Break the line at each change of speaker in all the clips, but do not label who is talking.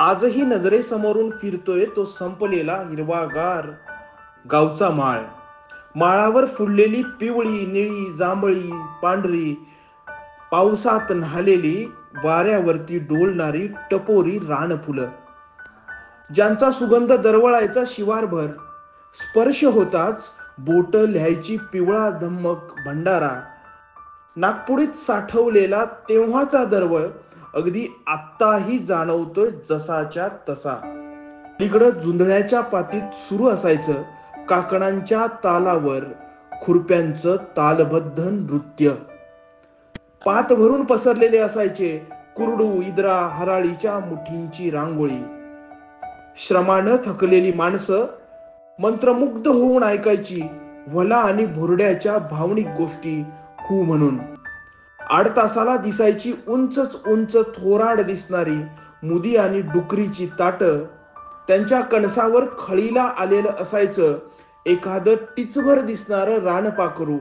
आजही नजरेसमोरून फिरतोय तो संपलेला हिरवागार गावचा माळ. माळावर फुललेली पिवळी, निळी, जांभळी, पांढरी, पावसात न्हालेली, वाऱ्यावरती डोलणारी टपोरी रानफुलं, ज्यांचा सुगंध दरवळायचा शिवारभर. स्पर्श होताच बोट लिहायची पिवळा धम्मक भंडारा. नागपुडीत साठवलेला तेव्हाचा दरवळ अगदी आत्ताही जाणवतोय जसाच्या तसा. अलीकडं जुंधळ्याच्या पातीत सुरू असायचं काकणांच्या तालावर खुरप्यांचं तालबद्ध नृत्य. पात भरून पसरलेले असायचे कुरडू, इदरा, हराळीच्या मुठींची रांगोळी. श्रमानं थकलेली माणसं मंत्रमुग्ध होऊन ऐकायची व्हला आणि भुरड्याच्या भावनिक गोष्टी हू म्हणून. आडतासाला दिसायची उंचच उंच थोराड दिसणारी मुदी आणि डुकरीची ताटं. त्यांच्या कणसावर खळीला आलेलं असायचं एखादं टिचभर दिसणारं रानपाखरू.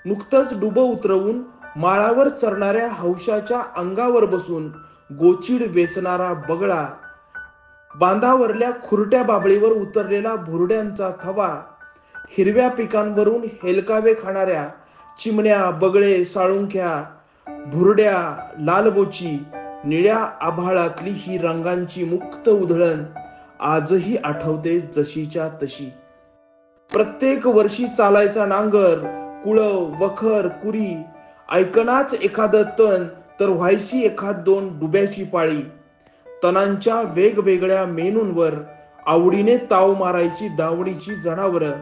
नुकतंच डुबं उतरवून माळावर चरणाऱ्या हौशाच्या अंगावर बसून गोचीड वेचणारा बगळा. बांधावरल्या खुरट्या बाबळीवर उतरलेला भुरड्यांचा थवा. हिरव्या पिकांवरून हेलकावे खाणाऱ्या चिमण्या, बगळे, साळुंख्या, भुरड्या, लालबोची. निळ्या आभाळातली ही रंगांची मुक्त उधळण आजही आठवते जशीच्या तशी. प्रत्येक वर्षी चालायचा नांगर, कुळव, वखर, कुरी. ऐकणाच एखादं तण तर व्हायची एखाद दोन डुब्याची पाळी. तणांच्या वेगवेगळ्या मेनूंवर आवडीने ताव मारायची दावणीची जनावरं.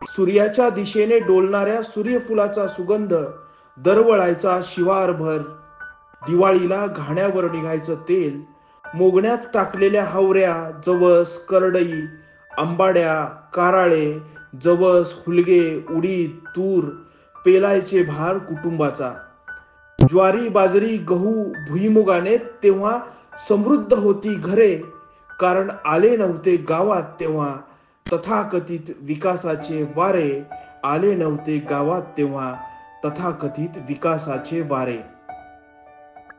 सूर्याच्या दिशेने डोलणाऱ्या सूर्यफुलाचा सुगंध दरवळायचा शिवारभर. दिवाळीला घाण्यावर निघायचं तेल, मोगण्यात टाकलेल्या हावऱ्या, जवस, करडई, आंबाड्या, काराळे, जवस, हुलगे, उडीद, तूर, पेलायचे भार कुटुंबाचा. ज्वारी, बाजरी, गहू, भुईमुगाने तेव्हा समृद्ध होती घरे, कारण आले नव्हते गावात तेव्हा तथाकथित विकासाचे वारे. आले नव्हते गावात तेव्हा तथाकथित विकासाचे वारे.